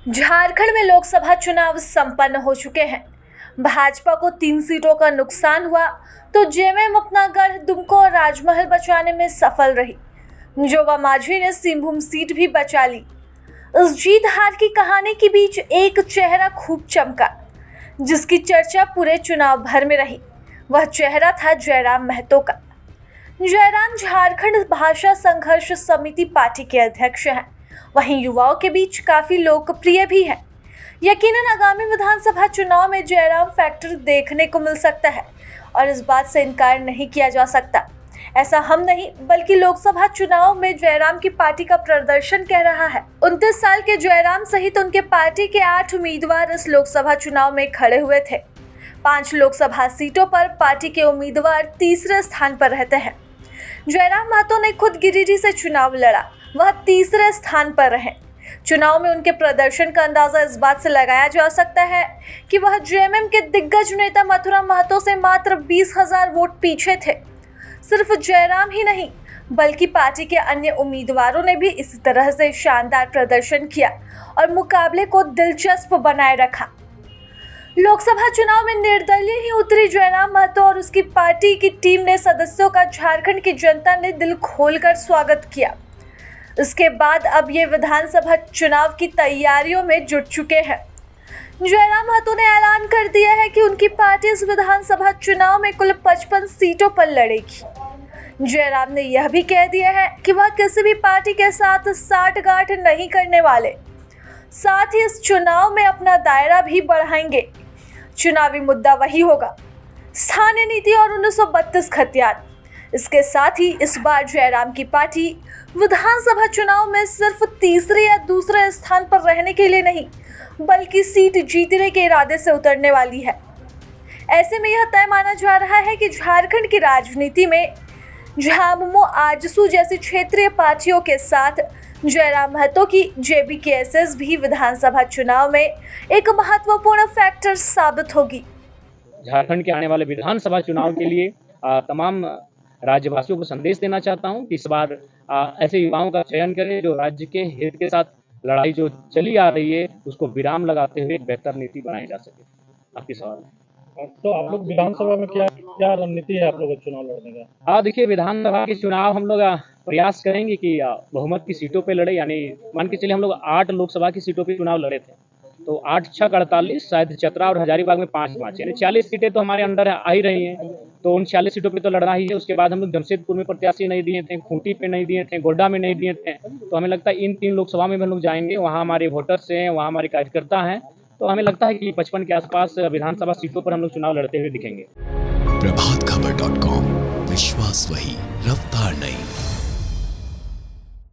झारखंड में लोकसभा चुनाव संपन्न हो चुके हैं। भाजपा को 3 सीटों का नुकसान हुआ तो जेएमएम अपना गढ़ दुमका और राजमहल बचाने में सफल रही। जोगा मांझी ने सिंहभूम सीट भी बचा ली। इस जीत हार की कहानी के बीच एक चेहरा खूब चमका, जिसकी चर्चा पूरे चुनाव भर में रही। वह चेहरा था जयराम महतो का। जयराम झारखंड भाषा संघर्ष समिति पार्टी के अध्यक्ष हैं। वहीं युवाओं के बीच काफी लोकप्रिय भी हैं। यकीनन आगामी विधानसभा चुनाव में जयराम फैक्टर देखने को मिल सकता है और इस बात से इनकार नहीं किया जा सकता। ऐसा हम नहीं बल्कि लोकसभा चुनाव में जयराम की पार्टी का प्रदर्शन कह रहा है। 29 साल के जयराम सहित उनके पार्टी के 8 उम्मीदवार इस लोकसभा चुनाव में खड़े हुए थे। 5 लोकसभा सीटों पर पार्टी के उम्मीदवार तीसरे स्थान पर रहते हैं। जयराम महतो ने खुद गिरिडीह से चुनाव लड़ा, वह तीसरे स्थान पर रहे। चुनाव में उनके प्रदर्शन का अंदाजा इस बात से लगाया जा सकता है कि वह जेएमएम के दिग्गज नेता मथुरा महतो से मात्र 20,000 वोट पीछे थे। सिर्फ जयराम ही नहीं बल्कि पार्टी के अन्य उम्मीदवारों ने भी इसी तरह से शानदार प्रदर्शन किया और मुकाबले को दिलचस्प बनाए रखा। लोकसभा चुनाव में निर्दलीय ही उतरी जयराम महतो और उसकी पार्टी की टीम ने सदस्यों का झारखंड की जनता ने दिल खोलकर स्वागत किया। इसके बाद अब ये विधानसभा चुनाव की तैयारियों में जुट चुके हैं। जयराम महतो ने ऐलान कर दिया है कि उनकी पार्टी इस विधानसभा चुनाव में कुल 55 सीटों पर लड़ेगी। जयराम ने यह भी कह दिया है कि वह किसी भी पार्टी के साथ साठगांठ नहीं करने वाले, साथ ही इस चुनाव में अपना दायरा भी बढ़ाएंगे। चुनावी मुद्दा वही होगा, स्थानीय नीति और 1932 खतियान। इसके साथ ही इस बार जयराम की पार्टी विधानसभा चुनाव में सिर्फ तीसरे या दूसरे स्थान पर रहने के लिए नहीं बल्कि सीट जीतने के इरादे से उतरने वाली है। ऐसे में यह तय माना जा रहा है कि झारखंड की राजनीति में झामुमो आजसू जैसी क्षेत्रीय पार्टियों के साथ जयराम महतो की जेबीकेएसएस भी विधानसभा चुनाव में एक महत्वपूर्ण फैक्टर साबित होगी। झारखंड के आने वाले विधानसभा चुनाव के लिए तमाम राज्यवासियों को संदेश देना चाहता हूं कि इस बार ऐसे युवाओं का चयन करें जो राज्य के हित के साथ लड़ाई जो चली आ रही है उसको विराम लगाते हुए एक बेहतर नीति बनाई जा सके। आपकी सवाल है। तो आप लोग विधानसभा में क्या रणनीति है आप लोग चुनाव लड़ने का? देखिए, विधानसभा के चुनाव हम लोग प्रयास करेंगे कि बहुमत की सीटों पे लड़े। यानी मान के चलिए हम लोग 8 लोकसभा की सीटों पे चुनाव लड़े थे, तो 8 6 48, शायद चतरा और हजारीबाग में 5 यानी 40 सीटें तो हमारे अंडर आ ही रही हैं। तो उन 40 सीटों पे तो लड़ना ही है। उसके बाद हम लोग जमशेदपुर में प्रत्याशी नहीं दिए थे, खूंटी पे नहीं दिए थे, गोड्डा में नहीं दिए थे। तो हमें लगता है इन 3 लोकसभा में हम लोग जाएंगे, वहाँ हमारे वोटर्स हैं, वहाँ हमारे कार्यकर्ता हैं। तो हमें लगता है कि 55 के आसपास विधानसभा सीटों पर हम लोग चुनाव लड़ते हुए दिखेंगे। प्रभातखबर.com, विश्वास वही, रफ्तार नहीं।